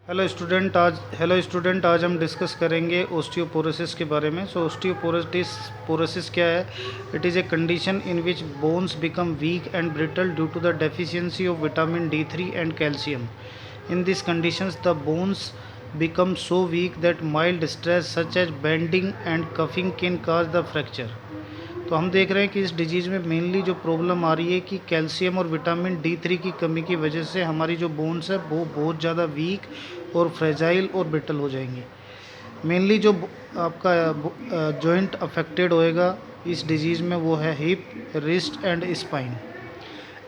Hello student, आज हम discuss करेंगे ओस्टियोपोरोसिस के बारे में। सो ओस्टियोपोरोसिस क्या है? It is a condition in which bones become weak and brittle due to the deficiency of vitamin D3 and calcium. In this conditions the bones become so weak that mild stress such as bending and cuffing can cause the fracture। तो हम देख रहे हैं कि इस disease में mainly जो problem आ रही है कि कैल्शियम और विटामिन D3 की कमी की वजह से हमारी जो बोन्स है वो बहुत ज़्यादा वीक और फ्रेजाइल और ब्रिटल हो जाएंगी। मेनली जो आपका जॉइंट अफेक्टेड होएगा इस डिजीज़ में वो है hip, wrist and spine.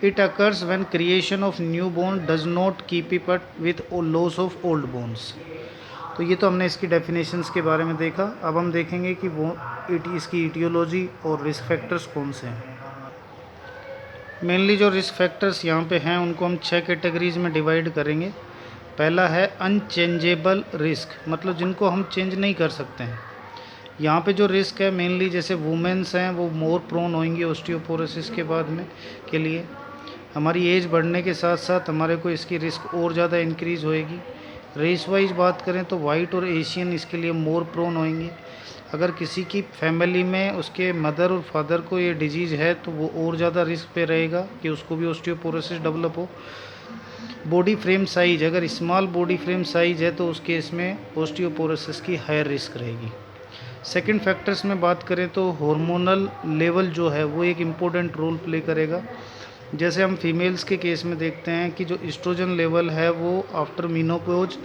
It occurs when creation of new bone does not keep up with loss of old bones. तो ये तो हमने इसकी डेफिनेशंस के बारे में देखा। अब हम देखेंगे कि वो इसकी इटियोलॉजी और रिस्क फैक्टर्स कौन से हैं। मेनली जो रिस्क फैक्टर्स यहाँ पे हैं उनको हम 6 कैटेगरीज में डिवाइड करेंगे। पहला है अनचेंजेबल रिस्क, मतलब जिनको हम चेंज नहीं कर सकते हैं। यहाँ पे जो रिस्क है मेनली जैसे वुमेन्स हैं वो मोर प्रोन होंगी ओस्टियोपोरोसिस के बाद में के लिए। हमारी एज बढ़ने के साथ साथ हमारे को इसकी रिस्क और ज़्यादा इंक्रीज़ होएगी। रेस वाइज बात करें तो वाइट और एशियन इसके लिए मोर प्रोन होंगे। अगर किसी की फैमिली में उसके मदर और फादर को ये डिजीज़ है तो वो और ज़्यादा रिस्क पे रहेगा कि उसको भी ओस्टियोपोरोसिस डेवलप हो। बॉडी फ्रेम साइज, अगर स्मॉल बॉडी फ्रेम साइज है तो उस केस में ओस्टियोपोरोसिस की हायर रिस्क रहेगी। सेकंड फैक्टर्स में बात करें तो हार्मोनल लेवल जो है वो एक इम्पोर्टेंट रोल प्ले करेगा। जैसे हम फीमेल्स के केस में देखते हैं कि जो एस्ट्रोजन लेवल है वो आफ्टर मेनोपॉज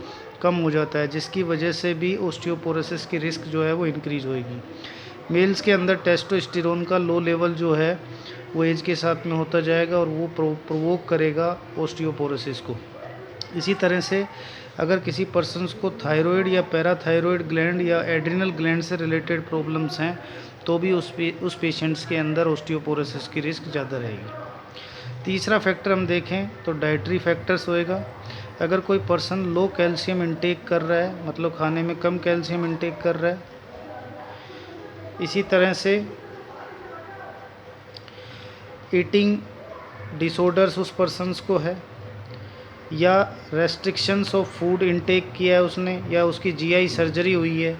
कम हो जाता है, जिसकी वजह से भी ओस्टियोपोरोसिस की रिस्क जो है वो इंक्रीज़ होएगी। मेल्स के अंदर टेस्टोस्टेरोन का लो लेवल जो है वो एज के साथ में होता जाएगा और वो प्रोवोक करेगा ओस्टियोपोरोसिस को। इसी तरह से अगर किसी पर्सन्स को थायराइड या पैराथायराइड ग्लैंड या एड्रिनल ग्लैंड से रिलेटेड प्रॉब्लम्स हैं तो भी उस पेशेंट्स के अंदर ओस्टियोपोरोसिस की रिस्क ज़्यादा रहेगी। तीसरा फैक्टर हम देखें तो डाइटरी फैक्टर्स होएगा। अगर कोई पर्सन लो कैल्शियम इंटेक कर रहा है, मतलब खाने में कम कैल्शियम इंटेक कर रहा है, इसी तरह से ईटिंग डिसऑर्डर्स उस पर्सन्स को है, या रेस्ट्रिक्शंस ऑफ फूड इंटेक किया है उसने, या उसकी जीआई सर्जरी हुई है,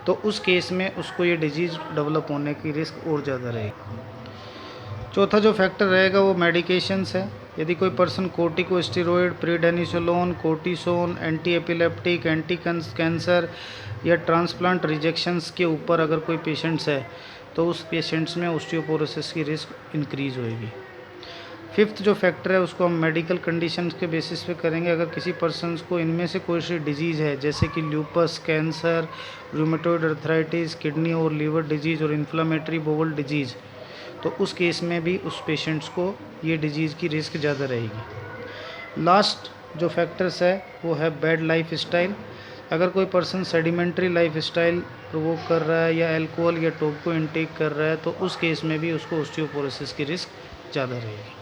तो उस केस में उसको ये डिजीज़ डेवलप होने की रिस्क और ज़्यादा रहेगी। चौथा जो फैक्टर रहेगा वो मेडिकेशंस है। यदि कोई person corticosteroid, prednisolone, cortisone, anti epileptic, anti cancer या ट्रांसप्लांट रिजेक्शंस के ऊपर अगर कोई पेशेंट्स है तो उस पेशेंट्स में ओस्टियोपोरोसिस की रिस्क इंक्रीज़ होएगी। फिफ्थ जो फैक्टर है उसको हम मेडिकल कंडीशंस के बेसिस पे करेंगे। अगर किसी पर्सन्स को इनमें से कोई सी डिजीज़ है जैसे कि lupus, cancer, rheumatoid arthritis, kidney और लीवर डिजीज़ और इन्फ्लामेटरी बोवल डिजीज़, तो उस केस में भी उस पेशेंट्स को ये डिजीज़ की रिस्क ज़्यादा रहेगी। लास्ट जो फैक्टर्स है वो है बैड लाइफ स्टाइल। अगर कोई person sedimentary life style provoke कर रहा है या अल्कोहल या टोबैको इंटेक कर रहा है तो उस केस में भी उसको ओस्टियोपोरोसिस की रिस्क ज़्यादा रहेगी।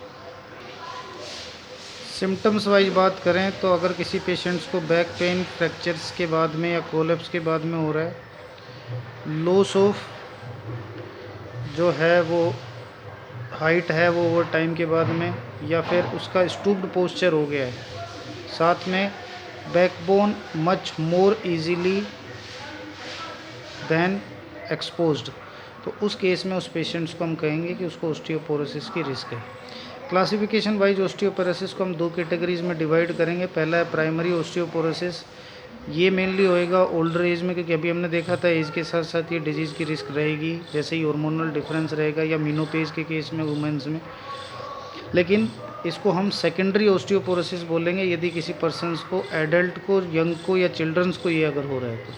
सिम्टम्स वाइज बात करें तो अगर किसी पेशेंट्स को बैक पेन फ्रैक्चर्स के बाद में या कोलैप्स के बाद में हो रहा है, लॉस ऑफ जो है वो हाइट है वो ओवर टाइम के बाद में, या फिर उसका स्टूप्ड पोस्चर हो गया है, साथ में backbone much more easily then exposed, तो उस केस में उस पेशेंट्स को हम कहेंगे कि उसको ओस्टियोपोरोसिस की रिस्क है। क्लासिफिकेशन वाइज ओस्टियोपोरोसिस को हम दो कैटेगरीज में डिवाइड करेंगे। पहला है प्राइमरी ओस्टियोपोरोसिस। ये मेनली होएगा ओल्डर एज में, क्योंकि अभी हमने देखा था एज के साथ साथ ये डिजीज़ की रिस्क रहेगी, जैसे ही हार्मोनल डिफरेंस रहेगा या मेनोपेज के केस में वुमेन्स में। लेकिन इसको हम सेकेंडरी ओस्टियोपोरोसिस बोलेंगे यदि किसी पर्सन्स को, एडल्ट को, यंग को या चिल्ड्रंस को ये अगर हो रहा है तो।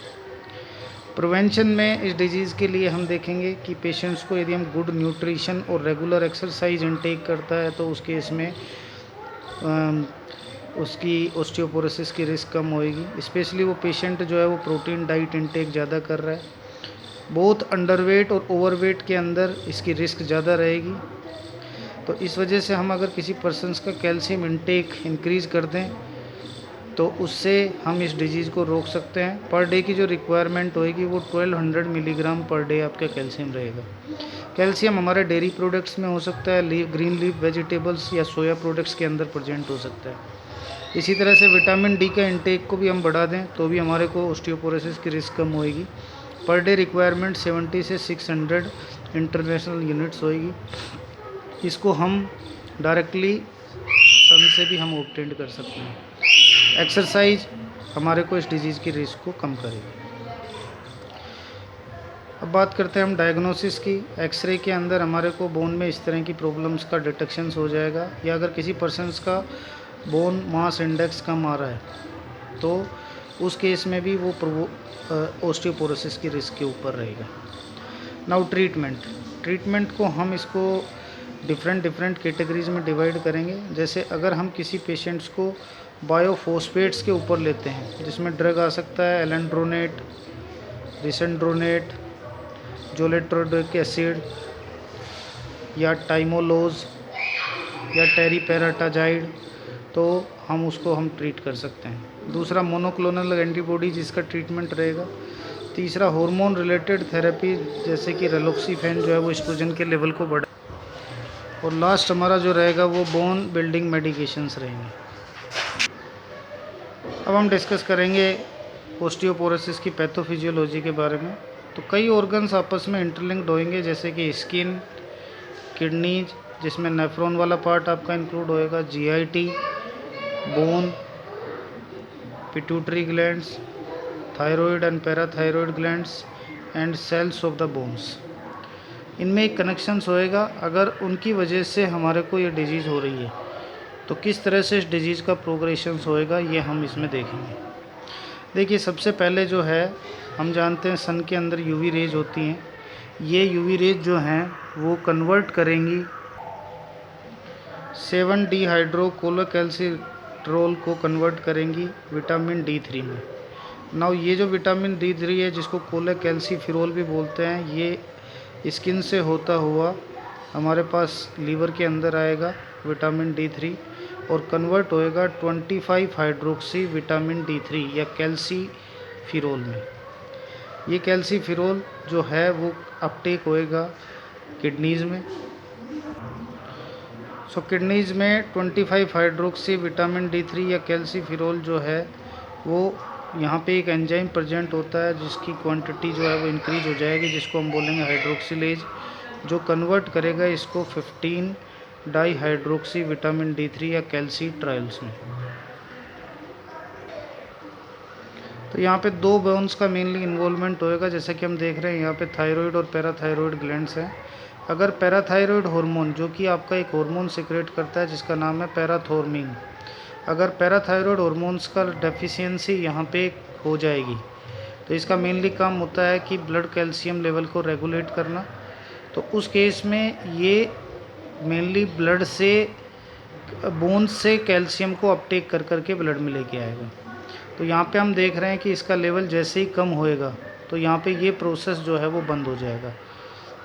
प्रिवेंशन में इस डिजीज़ के लिए हम देखेंगे कि पेशेंट्स को यदि हम गुड न्यूट्रिशन और रेगुलर एक्सरसाइज इंटेक करता है तो उस केस में उसकी ओस्टियोपोरोसिस की रिस्क कम होएगी। स्पेशली वो पेशेंट जो है वो प्रोटीन डाइट इंटेक ज़्यादा कर रहा है। बहुत अंडरवेट और ओवरवेट के अंदर इसकी रिस्क ज़्यादा रहेगी। तो इस वजह से हम अगर किसी पर्सन्स का कैल्शियम इंटेक इंक्रीज़ कर दें तो उससे हम इस डिजीज़ को रोक सकते हैं। पर डे की जो रिक्वायरमेंट होएगी वो 1200 मिलीग्राम पर डे आपका कैल्शियम रहेगा। कैल्शियम हमारे डेयरी प्रोडक्ट्स में हो सकता है, ग्रीन लीफ वेजिटेबल्स या सोया प्रोडक्ट्स के अंदर प्रेजेंट हो सकता है। इसी तरह से विटामिन डी का इंटेक को भी हम बढ़ा दें तो भी हमारे को ऑस्टियोपोरोसिस की रिस्क कम होएगी। पर डे रिक्वायरमेंट 70 से 600 इंटरनेशनल यूनिट्स होएगी। इसको हम डायरेक्टली सन से भी हम ऑब्टेन कर सकते हैं। एक्सरसाइज हमारे को इस डिजीज़ की रिस्क को कम करेगी। अब बात करते हैं हम डायग्नोसिस की। एक्सरे के अंदर हमारे को बोन में इस तरह की प्रॉब्लम्स का डिटेक्शंस हो जाएगा, या अगर किसी पर्सन्स का बोन मास इंडेक्स कम आ रहा है तो उस केस में भी वो ऑस्टियोपोरोसिस की रिस्क के ऊपर रहेगा। नाउ ट्रीटमेंट को हम इसको डिफरेंट कैटेगरीज में डिवाइड करेंगे। जैसे अगर हम किसी पेशेंट्स को बायोफॉस्फेट्स के ऊपर लेते हैं, जिसमें ड्रग आ सकता है एलेंड्रोनेट, रिसेंड्रोनेट, जोलेट्रोडिक एसिड या टाइमोलोज या टेरीपेराटाजाइड, तो हम ट्रीट कर सकते हैं। दूसरा मोनोक्लोनल एंटीबॉडी जिसका ट्रीटमेंट रहेगा। तीसरा हार्मोन रिलेटेड थेरेपी जैसे कि रेलोक्सीफेन जो है वो एस्ट्रोजन के लेवल को बढ़ा। और लास्ट हमारा जो रहेगा वो बोन बिल्डिंग मेडिकेशंस रहेंगे। अब हम डिस्कस करेंगे ऑस्टियोपोरोसिस की पैथोफिजियोलॉजी के बारे में। तो कई ऑर्गन्स आपस में इंटरलिंक्ड होंगे, जैसे कि स्किन, किडनीज जिसमें नेफ्रॉन वाला पार्ट आपका इंक्लूड होएगा, GIT, bone, pituitary glands, thyroid and parathyroid glands and cells of the bones. इनमें एक कनेक्शंस होएगा। अगर उनकी वजह से हमारे को ये डिजीज़ हो रही है तो किस तरह से इस डिजीज़ का प्रोग्रेशंस होएगा ये हम इसमें देखेंगे। देखिए, सबसे पहले जो है हम जानते हैं सन के अंदर यूवी रेज होती हैं। ये यूवी रेज जो हैं वो कन्वर्ट करेंगी 7 डिहाइड्रोकोलोकैल्सिट्रोल को कन्वर्ट करेंगी विटामिन D3 में। नाउ ये जो विटामिन D3 है जिसको कोलेकैल्सिफेरॉल भी बोलते हैं, ये स्किन से होता हुआ हमारे पास लीवर के अंदर आएगा विटामिन D3 और कन्वर्ट होएगा 25 हाइड्रोक्सी विटामिन D3 या कैल्सीफेरॉल में। ये कैल्सीफेरॉल जो है वो अपटेक होएगा किडनीज़ में। सो किडनीज़ में 25 हाइड्रोक्सी विटामिन D3 या कैल्सीफेरॉल जो है वो यहाँ पे एक एंजाइम प्रेजेंट होता है जिसकी क्वांटिटी जो है वो इंक्रीज हो जाएगी, जिसको हम बोलेंगे हाइड्रोक्सिलेज, जो कन्वर्ट करेगा इसको 15 डाईहाइड्रोक्सी विटामिन D3 या कैल्सीट्रायल्स में। तो यहाँ पे दो बोन्स का मेनली इन्वॉल्वमेंट होएगा, जैसे कि हम देख रहे हैं यहाँ पे थायराइड और पैराथायराइड ग्लैंड्स हैं। अगर पैराथायराइड हार्मोन जो कि आपका एक हार्मोन सिक्रेट करता है जिसका नाम है पैराथोर्मिन, अगर पैराथायराइड हार्मोन्स का डेफिशिएंसी यहाँ पे हो जाएगी तो इसका मेनली काम होता है कि ब्लड कैल्शियम लेवल को रेगुलेट करना। तो उस केस में ये मेनली ब्लड से बोन्स से कैल्शियम को अपटेक कर करके ब्लड में लेके आएगा। तो यहाँ पे हम देख रहे हैं कि इसका लेवल जैसे ही कम होएगा तो यहाँ पे ये प्रोसेस जो है वो बंद हो जाएगा।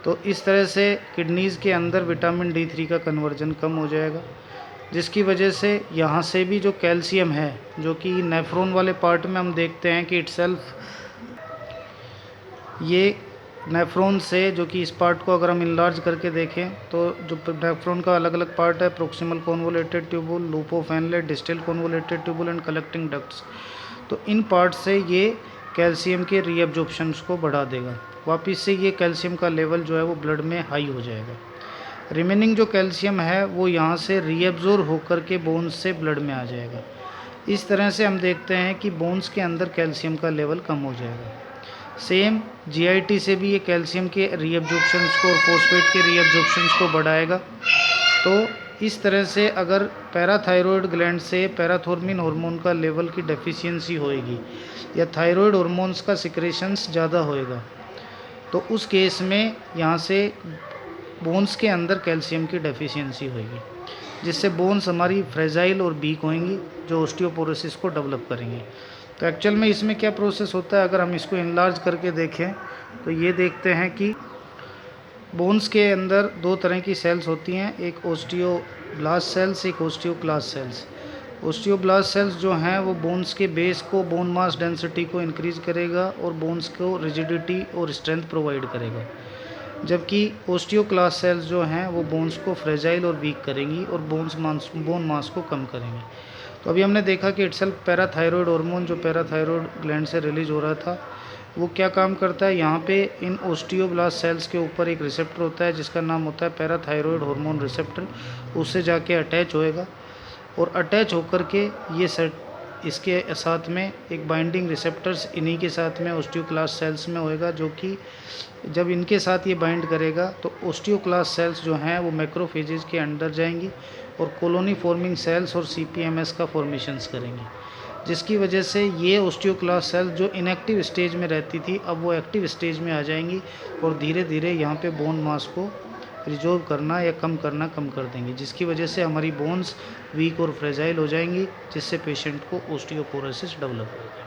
तो इस तरह से किडनीज़ के अंदर विटामिन D3 का कन्वर्जन कम हो जाएगा, जिसकी वजह से यहाँ से भी जो कैल्शियम है जो कि नेफ्रॉन वाले पार्ट में हम देखते हैं कि इटसेल्फ ये नेफ्रॉन से, जो कि इस पार्ट को अगर हम इनलार्ज करके देखें तो जो नेफ्रॉन का अलग अलग पार्ट है, proximal convoluted tubule, loop of Henle, distal convoluted tubule and collecting ducts, तो इन पार्ट से ये कैल्शियम के रीअब्जॉर्प्शंस को बढ़ा देगा। वापस से ये कैल्शियम का लेवल जो है वो ब्लड में हाई हो जाएगा। रिमेनिंग जो कैल्शियम है वो यहाँ से रीअब्जॉर्ब होकर के बोन्स से ब्लड में आ जाएगा। इस तरह से हम देखते हैं कि बोन्स के अंदर कैल्शियम का लेवल कम हो जाएगा। सेम जीआईटी से भी ये कैल्शियम के रीअब्जॉर्प्शंस को और फॉस्फेट के रीअब्जॉर्प्शंस को बढ़ाएगा। तो इस तरह से अगर पैराथायरॉयड ग्लैंड से पैराथोर्मिन हार्मोन का लेवल की डेफिशिएंसी होएगी या थायराइड हार्मोन्स का सिक्रेशंस ज़्यादा होएगा तो उस केस में यहाँ से बोन्स के अंदर कैल्शियम की डेफिशिएंसी होएगी, जिससे बोन्स हमारी फ्रेजाइल और वीक होंगी जो ऑस्टियोपोरोसिस को डेवलप करेंगे। तो एक्चुअल में इसमें क्या प्रोसेस होता है, अगर हम इसको इनलार्ज करके देखें तो ये देखते हैं कि बोन्स के अंदर दो तरह की सेल्स होती हैं, एक ओस्टियोब्लास्ट सेल्स, एक ओस्टियोक्लास्ट सेल्स। ओस्टियोब्लास्ट सेल्स जो हैं वो बोन्स के बेस को, बोन मास डेंसिटी को इंक्रीज़ करेगा और बोन्स को रिजिडिटी और स्ट्रेंथ प्रोवाइड करेगा, जबकि ओस्टियोक्लास्ट सेल्स जो हैं वो बोन्स को फ्रेजाइल और वीक करेंगी और बोन मास को कम करेंगी। तो अभी हमने देखा कि इटसेल्फ पैराथायरॉयड हार्मोन जो पैराथायरॉयड ग्लैंड से रिलीज हो रहा था, वो क्या काम करता है, यहाँ पे इन ओस्टियोब्लास्ट सेल्स के ऊपर एक रिसेप्टर होता है जिसका नाम होता है पैराथायरॉयड हार्मोन रिसेप्टर। उससे जाके अटैच होएगा और अटैच होकर के ये सेट इसके साथ में एक बाइंडिंग रिसेप्टर्स इन्हीं के साथ में ओस्टियोक्लास्ट सेल्स में होएगा, जो कि जब इनके साथ ये बाइंड करेगा तो ओस्टियोक्लास्ट सेल्स जो हैं वो मैक्रोफेजेज के अंदर जाएंगी और कॉलोनी फॉर्मिंग सेल्स और सीपीएमएस का फॉर्मेशंस करेंगे, जिसकी वजह से ये ओस्टियोक्लास्ट सेल जो इनएक्टिव स्टेज में रहती थी अब वो एक्टिव स्टेज में आ जाएंगी और धीरे धीरे यहाँ पे बोन मास को रिजॉल्व करना या कम करना कम कर देंगे, जिसकी वजह से हमारी बोन्स वीक और फ्रेजाइल हो जाएंगी, जिससे पेशेंट को ओस्टियोपोरोसिस डेवलप होगा।